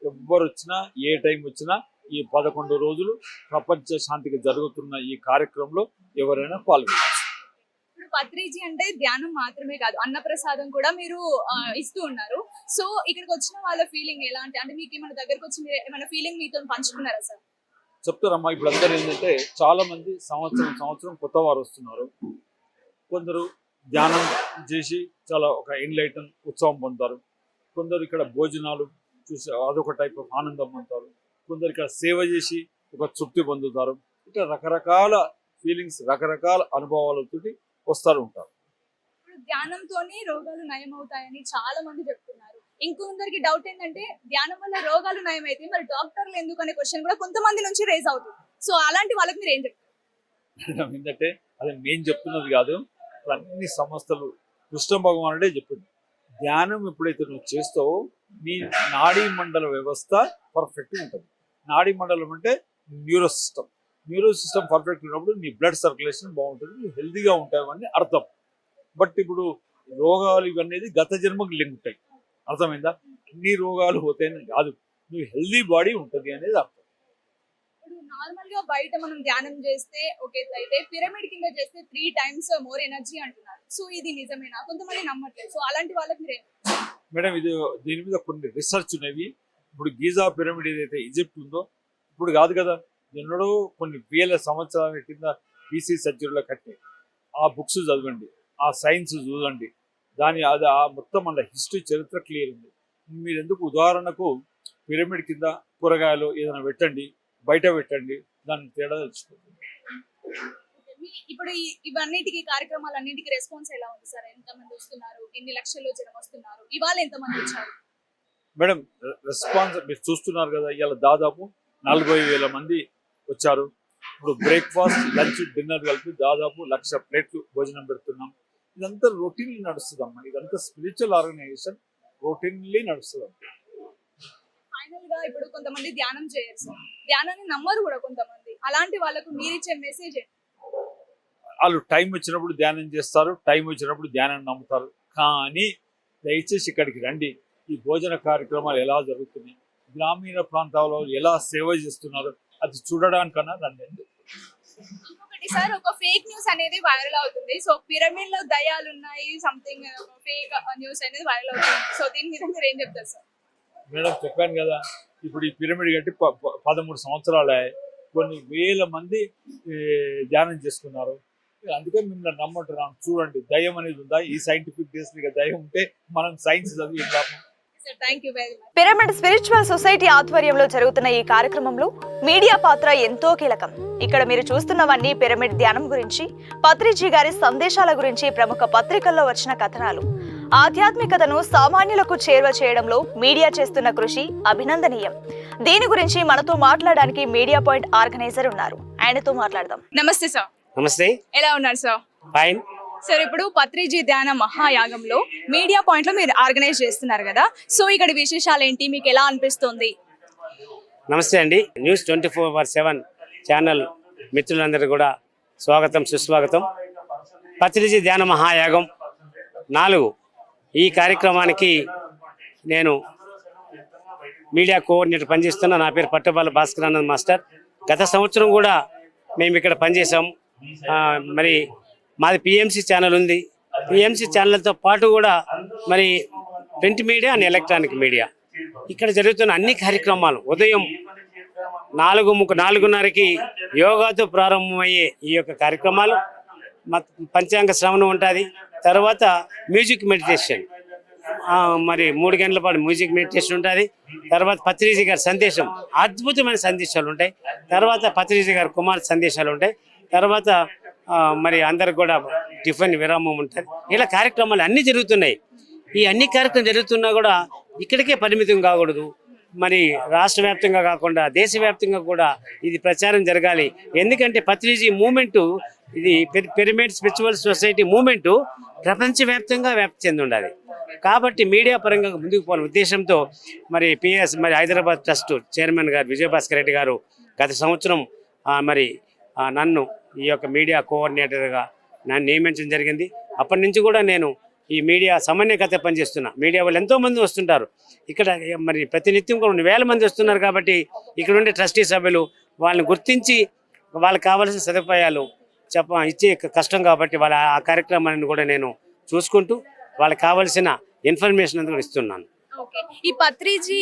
ఎవ్వరు వచ్చినా ఏ టైం వచ్చినా ఈ 11 రోజులు ప్రపంచ శాంతికి జరుగుతున్న ఈ కార్యక్రమంలో ఎవరైనా పాల్గొనవచ్చు. ఇప్పుడు పత్రిజీ అంటే ధ్యానం మాత్రమే కాదు, అన్నప్రసాదం కూడా మీరు ఇస్తూ ఉన్నారు. సో ఇక్కడికి వచ్చిన వాళ్ళ ఫీలింగ్ ఎలా అంటే మీకు ఏమైనా దగ్గరకు వచ్చి మీరు ఏమైనా ఫీలింగ్ మీతో పంచుకున్నారా సార్? చెప్తారమ్మా. ఇప్పుడు అందరూ ఏంటంటే చాలా మంది సంవత్సరం కొత్త వారు వస్తున్నారు. కొందరు ధ్యానం చేసి చాలా ఒక ఎన్లైటన్ ఉత్సవం పొందుతారు. కొందరు ఇక్కడ భోజనాలు చూసి అదొక టైప్ ఆఫ్ ఆనందం పొందుతారు. కొందరు ఇక్కడ సేవ చేసి ఒక తృప్తి పొందుతారు. ఇట్లా రకరకాల ఫీలింగ్స్, రకరకాల అనుభవాలతోటి వస్తారు ఉంటారు. ఇప్పుడు ధ్యానంతోనే రోగాలు నయం అవుతాయని చాలా మంది చెప్తున్నారు. ఇంకొందరికి డౌట్ ఏంటంటే ధ్యానం వల్ల రోగాలు నయం అయితే మరి డాక్టర్లు ఎందుకు అనే క్వశ్చన్ కూడా కొంతమంది నుంచి రేజ్ అవుతుంది. సో అలాంటి వాళ్ళకి మీరు ఏం చెప్తారు? ఏంటంటే అది నేను చెప్తున్నది కాదు, అన్ని సంస్థలు కృష్ణ భగవానుడే చెప్పింది. ధ్యానం ఎప్పుడైతే నువ్వు చేస్తావో నీ నాడీ మండల వ్యవస్థ పర్ఫెక్ట్ ఉంటుంది. నాడీ మండలం అంటే న్యూరో సిస్టమ్ పర్ఫెక్ట్ ఉన్నప్పుడు నీ బ్లడ్ సర్క్యులేషన్ బాగుంటుంది, నువ్వు హెల్దీగా ఉంటావని అర్థం. బట్ ఇప్పుడు రోగాలు ఇవన్నీ గత జన్మకు లింక్ ఉంటాయి. అర్థమైందా? అన్ని రోగాలు పోతాయని కాదు, నువ్వు హెల్దీ బాడీ ఉంటుంది అనేది అర్థం. ఇప్పుడు నార్మల్ గా బయట మనం ధ్యానం చేస్తే ఓకే అయితే పిరమిడ్ కింద చేస్తే 3 times మోర్ ఎనర్జీ అంటున్నారు. సో ఇది నిజమేనా? కొంతమంది నమ్మట్లేదు. సో అలాంటి వాళ్ళకి మీరు మేడం, ఇది దీని మీద కొన్ని రీసెర్చ్ ఉన్నవి. ఇప్పుడు గీజా పిరమిడ్ ఏదైతే ఈజిప్ట్ ఉందో ఇప్పుడు కాదు కదా, ఎన్నడో కొన్ని వేల సంవత్సరాల కింద బీసీ సెంచరీలో కట్టే ఆ బుక్స్ చదవండి, ఆ సైన్స్ చూడండి. అది ఆ మొత్తం మన హిస్టరీ చరిత్ర క్లియర్ ఉంది. మీరు ఎందుకు ఉదాహరణకు పిరమిడ్ కింద కూరగాయలు ఏదైనా పెట్టండి, బయట పెట్టండి, దాన్ని తేడా తెచ్చుకోండి. ఇప్పుడు ఇవన్నిటికి కార్యక్రమాలన్నిటికీ రెస్పాన్స్ ఎలా ఉంది సార్? ఎంతమంది వస్తున్నారు? ఎన్ని లక్షల్లో జనం వస్తున్నారు? ఇవాళ ఎంతమంది వచ్చారు? మేడం, రెస్పాన్స్ మీరు చూస్తున్నారు కదా, ఇవాళ దాదాపు 40,000 మంది వచ్చారు. ఇప్పుడు బ్రేక్ఫాస్ట్, లంచ్, డిన్నర్ కలిపి దాదాపు 1,00,000 ప్లేట్లు భోజనం పెడుతున్నాం. ఇదంతా రొటీన్లీ నడుస్తుందమ్మా. ఇదంతా స్పిరిచువల్ ఆర్గనైజేషన్ రొటీన్లీ నడుస్తుంది. ఫైనల్ గా ఇప్పుడు కొంతమంది ధ్యానం చేయరు సార్, ధ్యానాన్ని నమ్మరు కూడా కొంతమంది. అలాంటి వాళ్ళకు మీరిచ్చే మెసేజ్? వాళ్ళు టైం వచ్చినప్పుడు ధ్యానం చేస్తారు, టైం వచ్చినప్పుడు ధ్యానం నమ్ముతారు. కానీ దయచేసి ఇక్కడికి రండి. ఈ భోజన కార్యక్రమాలు ఎలా జరుగుతున్నాయి, గ్రామీణ ప్రాంతాల్లో ఎలా సేవ చేస్తున్నారు, అది చూడడానికన్నా రండి. ఇంకొకటి సార్, ఒక ఫేక్ న్యూస్ అనేది వైరల్ అవుతుంది. సో పిరమిడ్ లో దయాలు ఉన్నాయి, సంథింగ్ ఫేక్ న్యూస్ అనేది వైరల్ అవుతుంది. సో దీని మీద మీరు ఏం చెప్తారు సార్? మేడం, చెప్పాను కదా, ఇప్పుడు ఈ పిరమిడ్ కట్టి 13 సంవత్సరాలే, కొన్ని వేల మంది ధ్యానం చేసుకున్నారు. అందుకే మిమ్మల్ని నమ్మంటున్నాను. చూడండి, దయ్యం అనేది ఉందా? ఈ సైంటిఫిక్ డేస్ దయ్యం ఉంటే మనం సైన్స్ చదివి వెళ్ళాము. పిరమిడ్ స్పిరిచువల్ సొసైటీ ఆధ్వర్యంలో జరుగుతున్న ఈ కార్యక్రమంలో మీడియా పాత్ర ఎంతో కీలకం. ఇక్కడ మీరు చూస్తున్నవన్నీ పిరమిడ్ ధ్యానం గురించి, పత్రిజీ గారి సందేశాల గురించి, ప్రముఖ పత్రికల్లో వచ్చిన కథనాలు. ఆధ్యాత్మికతను సామాన్యులకు చేరువ చేయడంలో మీడియా చేస్తున్న కృషి అభినందనీయం. దీని గురించి మనతో మాట్లాడడానికి మీడియా పాయింట్ ఆర్గనైజర్ ఉన్నారు, ఆయనతో మాట్లాడదాం. నమస్తే సార్. నమస్తే. ఎలా ఉన్నారు సార్? Fine sir. ఇప్పుడు పత్రిజీ ధ్యాన మహాయాగంలో మీడియా పాయింట్ లో మీరు ఆర్గనైజ్ చేస్తున్నారు కదా, సో ఇక్కడ విశేషాలు ఏంటి, మీకు ఎలా అనిపిస్తుంది? నమస్తే అండి. న్యూస్ 24/7 ఛానల్ మిత్రులందరూ కూడా స్వాగతం, సుస్వాగతం. పత్రిజీ ధ్యాన మహాయాగం 4 ఈ కార్యక్రమానికి నేను మీడియా కోఆర్డినేటర్ పనిచేస్తున్నా. నా పేరు పట్టబాల భాస్కరానంద్ మాస్టర్. గత సంవత్సరం కూడా మేము ఇక్కడ పనిచేసాం. మరి మాది పిఎంసి ఛానల్ ఉంది. పిఎంసి ఛానల్తో పాటు కూడా మరి print media and electronic media ఇక్కడ జరుగుతున్న అన్ని కార్యక్రమాలు ఉదయం 4:30కి యోగాతో ప్రారంభమయ్యే ఈ యొక్క కార్యక్రమాలు పంచాంగ శ్రవణం ఉంటుంది. తర్వాత మ్యూజిక్ మెడిటేషన్, మరి 3 గంటల పాటు మ్యూజిక్ మెడిటేషన్ ఉంటుంది. తర్వాత పత్రిజీ గారి సందేశం, అద్భుతమైన సందేశాలు ఉంటాయి. తర్వాత పత్రిజీ గారి కుమార్ సందేశాలు ఉంటాయి. తర్వాత మరి అందరికి కూడా టిఫిన్ విరామం ఉంటుంది. ఇలా కార్యక్రమాలు అన్నీ జరుగుతున్నాయి. ఈ అన్ని కార్యక్రమాలు జరుగుతున్నా కూడా ఇక్కడికే పరిమితం కాకూడదు. మరి రాష్ట్ర వ్యాప్తంగా కాకుండా దేశవ్యాప్తంగా కూడా ఇది ప్రచారం జరగాలి. ఎందుకంటే పత్రిజీ మూమెంటు, ఇది పిరమిడ్ స్పిరిచువల్ సొసైటీ మూమెంటు ప్రపంచవ్యాప్తంగా వ్యాప్తి చెంది ఉండాలి. కాబట్టి మీడియా పరంగా ముందుకు పోయిన ఉద్దేశంతో మరి హైదరాబాద్ ట్రస్ట్ చైర్మన్ గారు విజయభాస్కర్ రెడ్డి గారు గత సంవత్సరం నన్ను ఈ యొక్క మీడియా కోఆర్డినేటర్గా నన్ను నియమించడం జరిగింది. అప్పటి నుంచి కూడా నేను ఈ మీడియా సమన్వయకర్త పనిచేస్తున్నా. మీడియా వాళ్ళు ఎంతోమంది వస్తుంటారు ఇక్కడ, మరి ప్రతినిత్యం కూడా 1,000 మంది వస్తున్నారు. కాబట్టి ఇక్కడ ఉండే ట్రస్టీ సభ్యులు వాళ్ళని గుర్తించి వాళ్ళకి కావాల్సిన సదుపాయాలు ఇచ్చే కష్టం. కాబట్టి ఆ కార్యక్రమాన్ని కూడా నేను చూసుకుంటూ వాళ్ళకి కావాల్సిన ఇన్ఫర్మేషన్ అంతా కూడా ఇస్తున్నాను. ఈ పత్రిజీ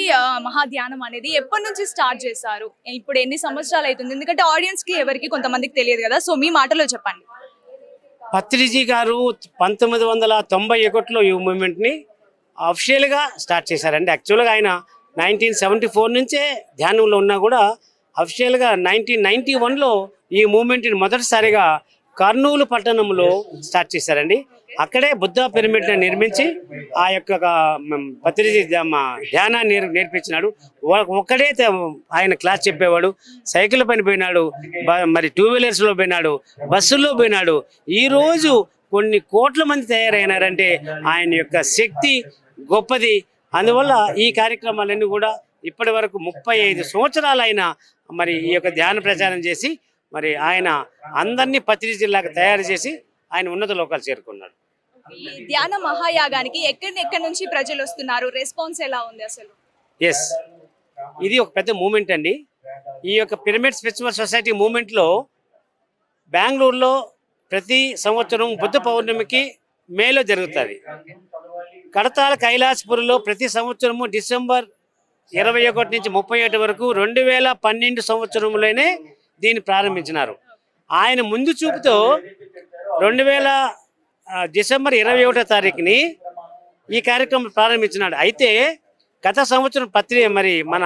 మహాధ్యానం అనేది ఎప్పటి నుంచి స్టార్ట్ చేశారు? ఇప్పుడు ఎన్ని సంవత్సరాలు అవుతుంది? ఎందుకంటే ఆడియన్స్ కి ఎవరికి కొంతమందికి తెలియదు కదా, సో మీ మాటలో చెప్పండి. పత్రిజీ గారు 1991లో ఈ మూమెంట్ని అఫిషియల్గా స్టార్ట్ చేశారండి. యాక్చువల్గా ఆయన 1974 నుంచే ధ్యానంలో ఉన్నా కూడా అఫిషియల్గా 1991లో ఈ మూమెంట్ని మొదటిసారిగా కర్నూలు పట్టణంలో స్టార్ట్ చేశారండి. అక్కడే బుద్ధ పిరమిడ్ని నిర్మించి ఆ యొక్క పత్రిజీ ధ్యానాన్ని నేర్పించినాడు. ఒక్కడే ఆయన క్లాస్ చెప్పేవాడు. సైకిల్ పైన పోయినాడు, మరి 2 వీలర్స్లో పోయినాడు, బస్సుల్లో పోయినాడు. ఈరోజు కొన్ని కోట్ల మంది తయారైనారంటే ఆయన యొక్క శక్తి గొప్పది. అందువల్ల ఈ కార్యక్రమాలన్నీ కూడా ఇప్పటి వరకు 35 సంవత్సరాలు ఆయన మరి ఈ యొక్క ధ్యాన ప్రచారం చేసి మరి ఆయన అందరినీ పత్రిజీలాగా తయారు చేసి ఆయన ఉన్నత లోకాలు చేరుకున్నాడు. ఈ ధ్యాన మహాయాగానికి ఎక్కడి నుంచి ప్రజలు వస్తున్నారు? రెస్పాన్స్ ఎలా ఉంది అసలు? ఎస్, ఇది ఒక పెద్ద మూమెంట్ అండి. ఈ యొక్క పిరమిడ్ స్పిరిచువల్ సొసైటీ మూమెంట్లో బెంగళూరులో ప్రతి సంవత్సరం బుద్ధ పౌర్ణమికి మేలో జరుగుతుంది. కడతాల కైలాసపురిలో ప్రతి సంవత్సరము డిసెంబర్ 21 నుంచి 31 వరకు 2012 సంవత్సరంలోనే దీన్ని ప్రారంభించినారు. ఆయన ముందు చూపుతో డిసెంబర్ 21వ తారీఖుని ఈ కార్యక్రమం ప్రారంభించినాడు. అయితే గత సంవత్సరం మన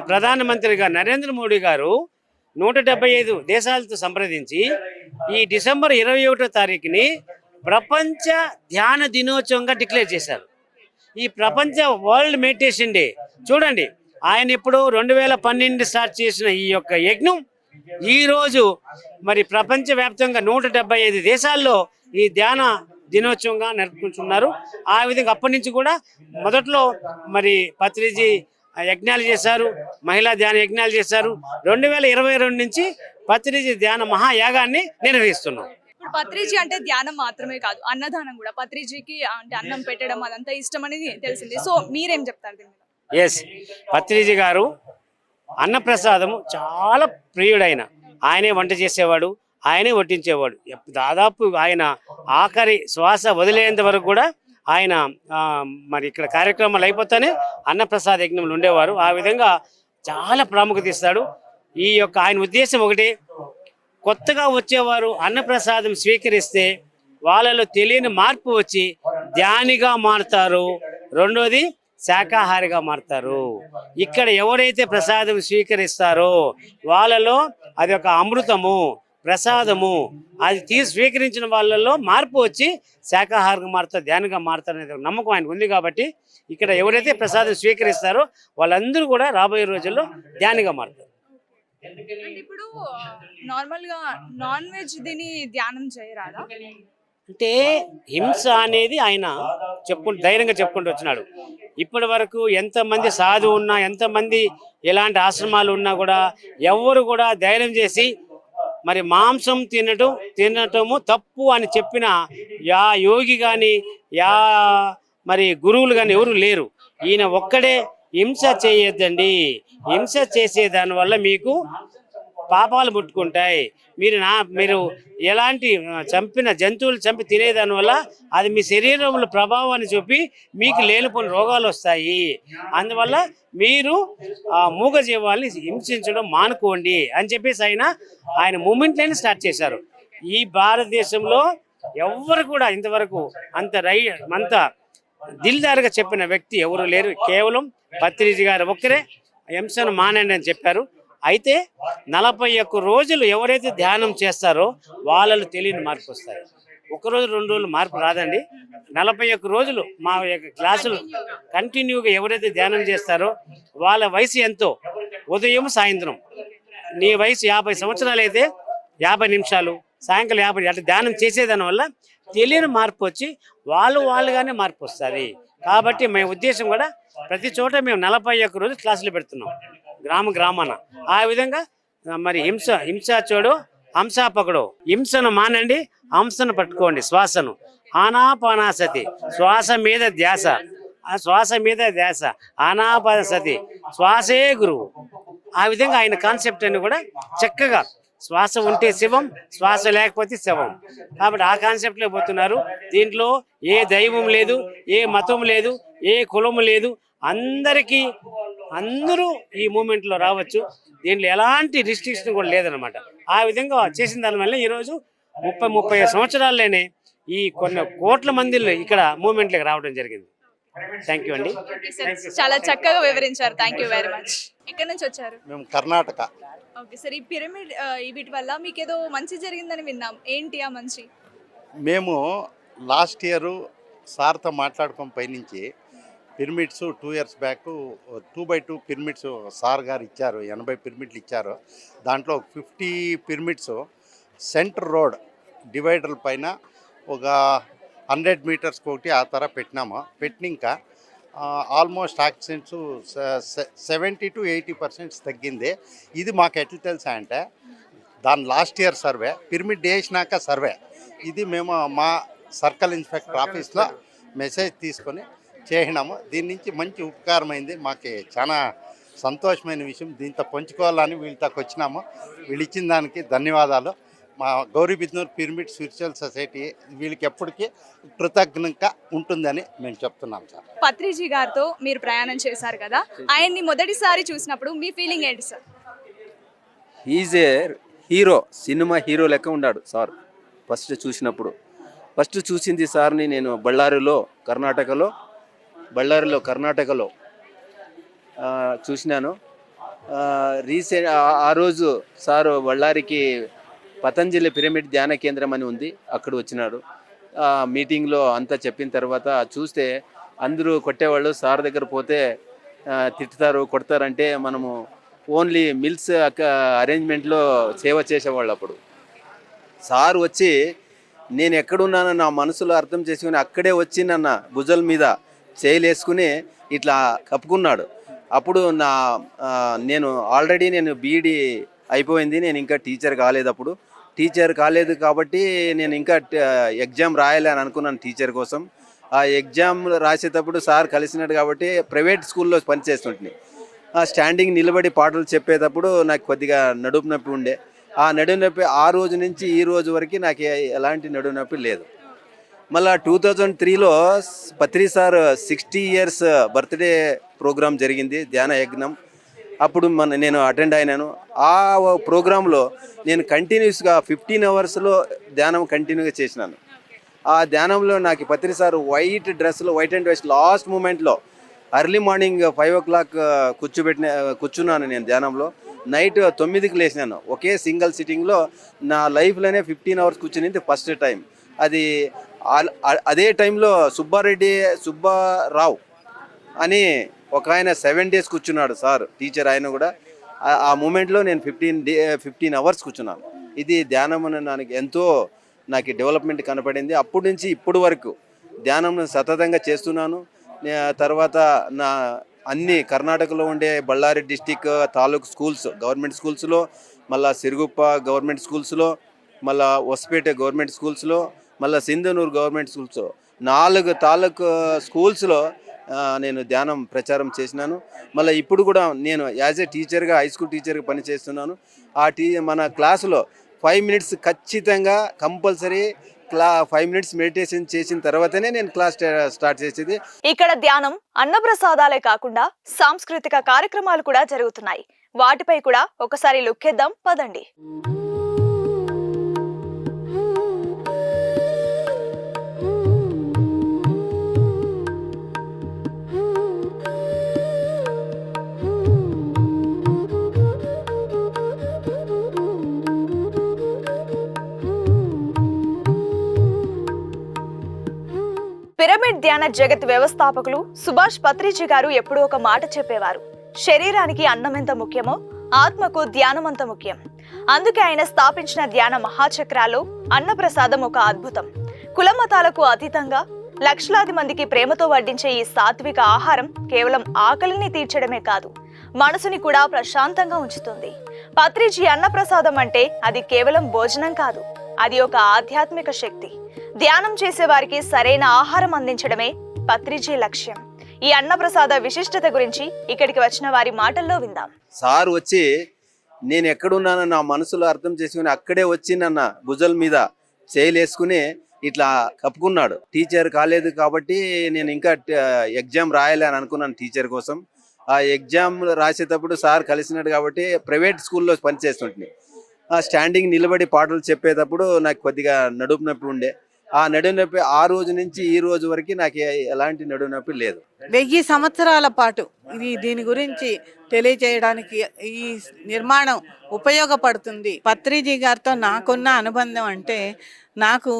ప్రధానమంత్రిగా నరేంద్ర మోడీ గారు 175 దేశాలతో సంప్రదించి ఈ డిసెంబర్ 21వ తారీఖుని ప్రపంచ ధ్యాన దినోత్సవంగా డిక్లేర్ చేశారు. ఈ ప్రపంచ వరల్డ్ మెడిటేషన్ డే. చూడండి, ఆయన ఇప్పుడు 2012 స్టార్ట్ చేసిన ఈ యొక్క యజ్ఞం ఈరోజు మరి ప్రపంచవ్యాప్తంగా 175 దేశాల్లో ఈ ధ్యాన దినోత్సవంగా నడుపుకుంటున్నారు. ఆ విధంగా అప్పటి నుంచి కూడా మొదట్లో మరి పత్రిజీ యజ్ఞాలు చేశారు, మహిళా ధ్యాన యజ్ఞాలు చేశారు. 2022 నుంచి పత్రిజీ ధ్యాన మహాయాగాన్ని నిర్వహిస్తున్నాం. ఇప్పుడు పత్రిజీ అంటే ధ్యానం మాత్రమే కాదు, అన్నదానం కూడా. పత్రిజీకి అంటే అన్నం పెట్టడం అదంతా ఇష్టం అనేది తెలిసింది. సో మీరేం చెప్తారు దీని మీద? ఎస్, పత్రిజీ గారు అన్నప్రసాదము చాలా ప్రియుడైన. ఆయనే వంట చేసేవాడు, ఆయనే వడ్డించేవాడు. దాదాపు ఆయన ఆఖరి శ్వాస వదిలేంత వరకు కూడా ఆయన మరి ఇక్కడ కార్యక్రమాలు అయిపోతానే అన్నప్రసాద యజ్ఞంలో ఉండేవారు. ఆ విధంగా చాలా ప్రాముఖ్యత ఇస్తాడు. ఈ యొక్క ఆయన ఉద్దేశం ఒకటి, కొత్తగా వచ్చేవారు అన్నప్రసాదం స్వీకరిస్తే వాళ్ళలో తెలియని మార్పు వచ్చి ధ్యానిగా మారుతారు. రెండోది శాకాహారిగా మారుతారు. ఇక్కడ ఎవరైతే ప్రసాదం స్వీకరిస్తారో వాళ్ళలో అది ఒక అమృతము, ప్రసాదము. అది స్వీకరించిన వాళ్ళలో మార్పు వచ్చి శాకాహారంగా మారుతారు, ధ్యానంగా మారుతారు అనేది నమ్మకం ఆయనకు ఉంది. కాబట్టి ఇక్కడ ఎవరైతే ప్రసాదం స్వీకరిస్తారో వాళ్ళందరూ కూడా రాబోయే రోజుల్లో ధ్యానిగా మారుతారు. ఇప్పుడు నార్మల్ గా నాన్ వెజ్ దీని ధ్యానం చేయరాదా? అంటే హింస అనేది ఆయన ధైర్యంగా చెప్పుకుంటూ వచ్చినాడు. ఇప్పటి వరకు ఎంతమంది సాధువు ఉన్నా, ఎంతమంది ఎలాంటి ఆశ్రమాలు ఉన్నా కూడా ఎవరు కూడా ధైర్యం చేసి మరి మాంసం తినటము తప్పు అని చెప్పిన యా యోగి కానీ యా మరి గురువులు కానీ ఎవరు లేరు. ఈయన ఒక్కడే హింస చేయొద్దండి, హింస చేసే దానివల్ల మీకు పాపాలు ముట్టుకుంటాయి. మీరు ఎలాంటి చంపిన జంతువులు చంపి తినేదాని వల్ల అది మీ శరీరంలో ప్రభావాన్ని చూపి మీకు లేనిపోని రోగాలు వస్తాయి. అందువల్ల మీరు మూగజీవాల్ని హింసించడం మానుకోండి అని చెప్పేసి ఆయన మూమెంట్లైనా స్టార్ట్ చేశారు. ఈ భారతదేశంలో ఎవ్వరు కూడా ఇంతవరకు అంత దిల్దారుగా చెప్పిన వ్యక్తి ఎవరు లేరు. కేవలం పత్రిజీ గారు ఒక్కరే హింసను మానండి అని చెప్పారు. అయితే 41 రోజులు ఎవరైతే ధ్యానం చేస్తారో వాళ్ళలో తెలియని మార్పు వస్తాయి. 1 రోజు 2 రోజులు మార్పు రాదండి. 41 రోజులు మా యొక్క క్లాసులు కంటిన్యూగా ఎవరైతే ధ్యానం చేస్తారో వాళ్ళ వయసు ఎంతో, ఉదయం సాయంత్రం. నీ వయసు 50 సంవత్సరాలు అయితే 50 నిమిషాలు, సాయంకాలం 50 అట్లా ధ్యానం చేసేదాని వల్ల తెలియని మార్పు వచ్చి వాళ్ళుగానే మార్పు వస్తుంది. కాబట్టి మేము ఉద్దేశం కూడా ప్రతి చోట మేము 41 రోజులు క్లాసులు పెడుతున్నాం గ్రామాన. ఆ విధంగా మరి హింసాచోడు హంసా పకడు, హింసను మానండి, హంసను పట్టుకోండి. శ్వాసను ఆనాపానాసతి, శ్వాస మీద ధ్యాస, ఆనాపానసతి, శ్వాసే గురువు. ఆ విధంగా ఆయన కాన్సెప్ట్ అని కూడా చక్కగా శ్వాస ఉంటే శివం, శ్వాస లేకపోతే శవం. కాబట్టి ఆ కాన్సెప్ట్లో పోతున్నారు. దీంట్లో ఏ దైవం లేదు, ఏ మతం లేదు, ఏ కులం లేదు. అందరూ ఈ మూమెంట్లో రావచ్చు. దీంట్లో ఎలాంటి రిస్ట్రిక్షన్ కూడా లేదనమాట. ఆ విధంగా చేసిన దానివల్ల ఈరోజు 30 సంవత్సరాల్లోనే ఈ కొన్ని కోట్ల మందిలో ఇక్కడ మూమెంట్లోకి రావడం జరిగింది. థ్యాంక్ యూ అండి. చాలా చక్కగా వివరించారు. Thank you very much. ఎక్కడి నుంచి వచ్చారు? మేము కర్ణాటక. ఓకే సార్, ఈ పిరమిడ్ వీటి వల్ల మీకు ఏదో మంచి జరిగిందని విన్నాం. ఏంటి ఆ మంచి? మేము లాస్ట్ ఇయర్ సార్తో మాట్లాడుకుని పైనుంచి pyramids 2 years back 2x2 pyramids sir గారు ఇచ్చారు. 80 పిరమిడ్లు ఇచ్చారు. దాంట్లో 50 పిరమిడ్స్ సెంటర్ రోడ్ డివైడర్ పైన ఒక 100 meters ఒకటి ఆ తర పెట్టినాక ఆల్మోస్ట్ యాక్సిడెంట్స్ 70 to 80% తగ్గింది. ఇది మాకు ఎట్లా తెలుసా అంటే దాని లాస్ట్ ఇయర్ సర్వే, పిరమిడ్ వేసినాక సర్వే. ఇది మేము మా సర్కిల్ ఇన్స్పెక్టర్ ఆఫీస్లో మెసేజ్ తీసుకొని చేసినాము. దీని నుంచి మంచి ఉపకారమైంది. మాకు చాలా సంతోషమైన విషయం. దీంతో పంచుకోవాలని వీళ్ళతో వచ్చినాము. వీళ్ళు ఇచ్చిన దానికి ధన్యవాదాలు. మా గౌరీబిద్నూర్ పిరమిడ్ స్పిరిచువల్ సొసైటీ వీళ్ళకి ఎప్పటికీ కృతజ్ఞంగా ఉంటుందని మేము చెప్తున్నాం సార్. పత్రిజీ గారితో మీరు ప్రయాణం చేశారు కదా, ఆయన్ని మొదటిసారి చూసినప్పుడు మీ ఫీలింగ్ ఏంటి sir? Is a hero, cinema hero లెక్క ఉన్నాడు సార్. ఫస్ట్ చూసింది సార్ని నేను బళ్ళారిలో కర్ణాటకలో చూసినాను. ఆ రోజు సారు బళ్ళారికి పతంజలి పిరమిడ్ ధ్యాన కేంద్రం అని ఉంది, అక్కడ వచ్చినాడు. మీటింగ్లో అంతా చెప్పిన తర్వాత చూస్తే అందరూ కొట్టేవాళ్ళు. సార్ దగ్గర పోతే తిట్టుతారు, కొడతారంటే మనము ఓన్లీ మిల్స్ అరేంజ్మెంట్లో సేవ చేసేవాళ్ళు. అప్పుడు సార్ వచ్చి నేను ఎక్కడున్నానో నా మనసులో అర్థం చేసుకుని అక్కడే వచ్చి నన్న భుజల మీద చేయలేసుకుని ఇట్లా కప్పుకున్నాడు. అప్పుడు నేను ఆల్రెడీ బీఈడీ అయిపోయింది, నేను ఇంకా టీచర్ కాలేదు కాబట్టి నేను ఇంకా ఎగ్జామ్ రాయాలి అని అనుకున్నాను టీచర్ కోసం. ఆ ఎగ్జామ్ రాసేటప్పుడు సార్ కలిసినాడు కాబట్టి ప్రైవేట్ స్కూల్లో పనిచేస్తుంటుంది. స్టాండింగ్ నిలబడి పాటలు చెప్పేటప్పుడు నాకు కొద్దిగా నడుపు నొప్పి ఉండే. ఆ నడుము నొప్పి ఆ రోజు నుంచి ఈ రోజు వరకు నాకు ఎలాంటి నడుము నొప్పి లేదు. మళ్ళీ 2003లో పత్రి సార్ 60 years బర్త్డే ప్రోగ్రాం జరిగింది, ధ్యాన యజ్ఞం. అప్పుడు నేను అటెండ్ అయినాను. ఆ ప్రోగ్రాంలో నేను కంటిన్యూస్గా 15 hours ధ్యానం కంటిన్యూగా చేసినాను. ఆ ధ్యానంలో నాకు పత్రి సార్ వైట్ డ్రెస్లో, వైట్ అండ్ వైట్ లాస్ట్ మూమెంట్లో ఎర్లీ మార్నింగ్ 5 o'clock కూర్చున్నాను నేను ధ్యానంలో. నైట్ 9కి లేచినాను. ఒకే సింగిల్ సిట్టింగ్లో నా లైఫ్లోనే 15 hours కూర్చునింది ఫస్ట్ టైం. అదే టైంలో సుబ్బారావు అని ఒక ఆయన 7 days కూర్చున్నాడు సార్, టీచర్. ఆయన కూడా ఆ మూమెంట్లో నేను 15 hours కూర్చున్నాను. ఇది ధ్యానం నాకు ఎంతో డెవలప్మెంట్ కనపడింది. అప్పటి నుంచి ఇప్పటి వరకు ధ్యానం సతతంగా చేస్తున్నాను. తర్వాత అన్ని కర్ణాటకలో ఉండే బళ్ళారి డిస్టిక్ తాలూకు స్కూల్స్, గవర్నమెంట్ స్కూల్స్లో మళ్ళీ సిరుగుప్ప గవర్నమెంట్ స్కూల్స్లో, మళ్ళీ వసపేట గవర్నమెంట్ స్కూల్స్లో, మళ్ళీ సింధనూరు గవర్నమెంట్ స్కూల్స్లో 4 తాలూకు స్కూల్స్లో నేను ధ్యానం ప్రచారం చేసినాను. మళ్ళీ ఇప్పుడు కూడా నేను యాజ్ ఏ టీచర్గా, హై స్కూల్ టీచర్గా పనిచేస్తున్నాను. మన క్లాసులో 5 మినిట్స్ ఖచ్చితంగా కంపల్సరీ 5 మినిట్స్ మెడిటేషన్ చేసిన తర్వాతనే నేను క్లాస్ స్టార్ట్ చేసేది. ఇక్కడ ధ్యానం, అన్నప్రసాదాలే కాకుండా సాంస్కృతిక కార్యక్రమాలు కూడా జరుగుతున్నాయి. వాటిపై కూడా ఒకసారి లుక్కేద్దాం పదండి. పిరమిడ్ ధ్యాన జగత్ వ్యవస్థాపకులు సుభాష్ పత్రిజీ గారు ఎప్పుడూ ఒక మాట చెప్పేవారు: శరీరానికి అన్నం ఎంత ముఖ్యమో ఆత్మకు ధ్యానం అంత ముఖ్యం. అందుకే ఆయన స్థాపించిన ధ్యాన మహాచక్రాల్లో అన్నప్రసాదం ఒక అద్భుతం. కులమతాలకు అతీతంగా లక్షలాది మందికి ప్రేమతో వడ్డించే ఈ సాత్విక ఆహారం కేవలం ఆకలిని తీర్చడమే కాదు, మనసుని కూడా ప్రశాంతంగా ఉంచుతుంది. పత్రిజీ అన్నప్రసాదం అంటే అది కేవలం భోజనం కాదు, అది ఒక ఆధ్యాత్మిక శక్తి. ధ్యానం చేసే వారికి సరైన ఆహారం అందించడమే పత్రిజీ లక్ష్యం. ఈ అన్నప్రసాద విశిష్టత గురించి ఇక్కడికి వచ్చిన వారి మాటల్లో విందాం. సార్ వచ్చి నేను ఎక్కడున్నానో నా మనసులో అర్థం చేసుకుని అక్కడే వచ్చి నన్న భుజల మీద చేయలేసుకుని ఇట్లా కప్పుకున్నాడు. టీచర్ కాలేదు కాబట్టి నేను ఇంకా ఎగ్జామ్ రాయాలి అని అనుకున్నాను టీచర్ కోసం. ఆ ఎగ్జామ్ రాసేటప్పుడు సార్ కలిసినాడు కాబట్టి ప్రైవేట్ స్కూల్లో పనిచేస్తుంటే స్టాండింగ్ నిలబడి పాటలు చెప్పేటప్పుడు నాకు కొద్దిగా నడుపు నొప్పి ఉండే. ఆ నడుము నొప్పి ఆ రోజు నుంచి ఈ రోజు వరకు నాకు ఎలాంటి నడుము నొప్పి లేదు. 1000 సంవత్సరాల పాటు దీని గురించి తెలియజేయడానికి ఈ నిర్మాణం ఉపయోగపడుతుంది. పత్రిజీ గారితో నాకున్న అనుబంధం అంటే, నాకు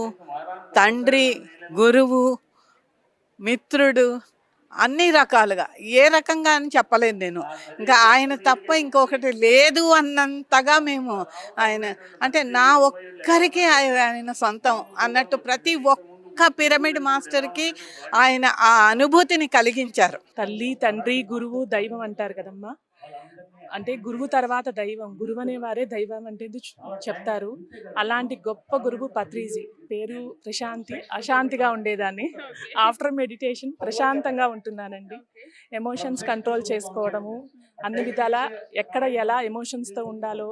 తండ్రి, గురువు, మిత్రుడు, అన్ని రకాలుగా, ఏ రకంగా అని చెప్పలేదు నేను. ఇంకా ఆయన తప్ప ఇంకొకటి లేదు అన్నంతగా మేము ఆయన అంటే నా ఒక్కరికి ఆయన సొంతం అన్నట్టు ప్రతి ఒక్క పిరమిడ్ మాస్టర్కి ఆయన ఆ అనుభూతిని కలిగించారు. తల్లి, తండ్రి, గురువు, దైవం అంటారు కదమ్మా. అంటే గురువు తర్వాత దైవం, గురువు అనేవారే దైవం అంటే చెప్తారు. అలాంటి గొప్ప గురువు పత్రిజీ. పేరు ప్రశాంతి, అశాంతిగా ఉండేదాన్ని. ఆఫ్టర్ మెడిటేషన్ ప్రశాంతంగా ఉంటున్నానండి. ఎమోషన్స్ కంట్రోల్ చేసుకోవడము, అన్ని విధాల ఎక్కడ ఎలా ఎమోషన్స్తో ఉండాలో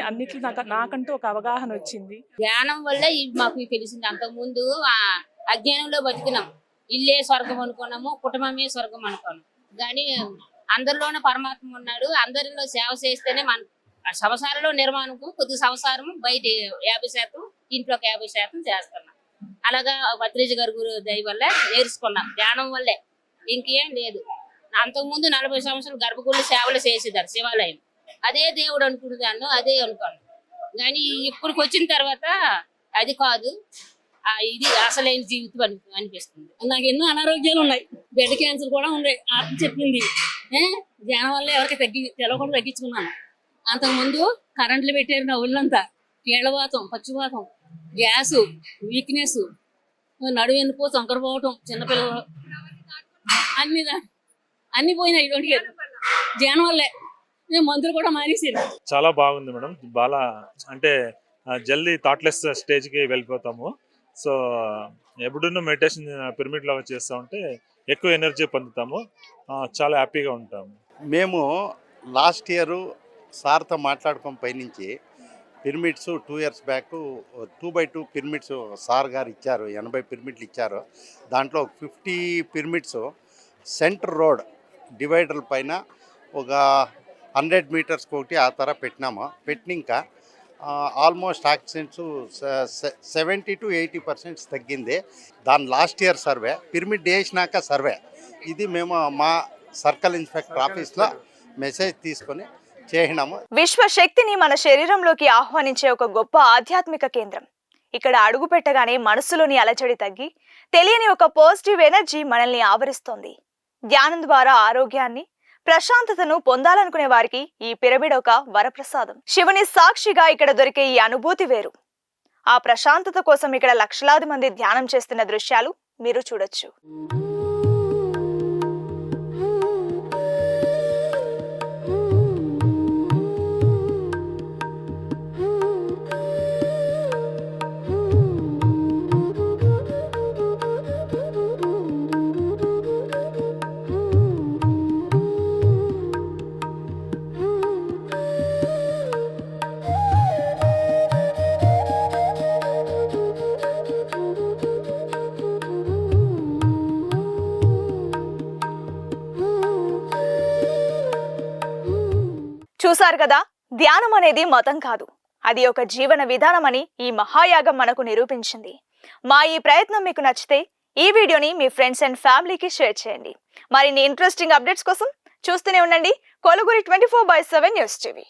అన్నిట్లో నాకంటూ ఒక అవగాహన వచ్చింది. ధ్యానం వల్ల మాకు తెలిసింది. అంతకుముందు అజ్ఞానంలో బతికినాం. ఇల్లే స్వర్గం అనుకున్నాము, కుటుంబమే స్వర్గం అనుకున్నాం. కానీ అందరిలోనే పరమాత్మ ఉన్నాడు. అందరిలో సేవ చేస్తేనే మన సంసారంలో నిర్మాణంకు కొద్ది సంసారం బయట 50%, ఇంట్లోకి 50% చేస్తున్నాం. అలాగా పత్రిజీ గారి గురు దయ వల్ల నేర్చుకున్నాం. ధ్యానం వల్లే, ఇంకేం లేదు. అంతకుముందు 40 సంవత్సరాలు గర్భగుళ్ళు సేవలు చేసేదారు శివాలయం. అదే దేవుడు అనుకునేదాన్ని, అదే అనుకోను. కానీ ఇప్పటికి వచ్చిన తర్వాత అది కాదు, ఇది అసలైన జీవితం అనిపిస్తుంది. నాకు ఎన్నో అనారోగ్యాలు ఉన్నాయి, బ్లడ్ క్యాన్సర్ కూడా ఉన్నాయి. ఆత్మ చెప్పింది. ధ్యానం వల్ల ఎవరికి తెలవకుండా తగ్గించుకున్నాను. అంతకుముందు కరెంట్లు పెట్టారు నా ఒళ్ళంతా. కీళ్ళవాతం, పచ్చివాతం, గ్యాసు, వీక్నెస్, నడువు వెన్నుపో, సంకరపోవటం, చిన్నపిల్లలు అన్ని పోయినాయి. ఇటువంటి ధ్యానం వల్లే. నేను మందులు కూడా మానేసాను. చాలా బాగుంది మేడం. బాగా అంటే జల్దీ థాట్లెస్ స్టేజ్కి వెళ్ళిపోతాము. సో ఎప్పుడున్న మెడిటేషన్ పిరమిడ్ లాగా చేస్తూ ఉంటే ఎక్కువ ఎనర్జీ పొందుతాము, చాలా హ్యాపీగా ఉంటాము. మేము లాస్ట్ ఇయర్ సార్తో మాట్లాడుకుని పైనుంచి pyramids 2 years back 2x2 pyramids sir గారు ఇచ్చారు. 80 పిరమిడ్లు ఇచ్చారు. దాంట్లో 50 పిరమిడ్స్ సెంటర్ రోడ్ డివైడర్ పైన ఒక 100 meters ఒకటి ఆ తర పెట్టినాము. పెట్టినాక ఆల్మోస్ట్ యాక్సిడెంట్స్ 70 to 80% తగ్గింది. దాని లాస్ట్ ఇయర్ సర్వే, పిరమిడ్ వేసినాక సర్వే. ఇది మేము మా సర్కిల్ ఇన్స్పెక్టర్ ఆఫీస్లో మెసేజ్ తీసుకొని చేసినాము. విశ్వశక్తిని మన శరీరంలోకి ఆహ్వానించే ఒక గొప్ప ఆధ్యాత్మిక కేంద్రం. ఇక్కడ అడుగు పెట్టగానే మనసులోని అలజడి తగ్గి తెలియని ఒక పాజిటివ్ ఎనర్జీ మనల్ని ఆవరిస్తోంది. ధ్యానం ద్వారా ఆరోగ్యాన్ని, ప్రశాంతతను పొందాలనుకునే వారికి ఈ పిరమిడ్ ఒక వరప్రసాదం. శివుని సాక్షిగా ఇక్కడ దొరికే ఈ అనుభూతి వేరు. ఆ ప్రశాంతత కోసం ఇక్కడ లక్షలాది మంది ధ్యానం చేస్తున్న దృశ్యాలు మీరు చూడొచ్చు. చూసారు కదా, ధ్యానం అనేది మతం కాదు, అది ఒక జీవన విధానమని ఈ మహాయాగం మనకు నిరూపించింది. మా ఈ ప్రయత్నం మీకు నచ్చితే ఈ వీడియోని మీ ఫ్రెండ్స్ అండ్ ఫ్యామిలీకి షేర్ చేయండి. మరిన్ని ఇంట్రెస్టింగ్ అప్డేట్స్ కోసం చూస్తూనే ఉండండి కొలుగురి 24/7 న్యూస్ టీవీ.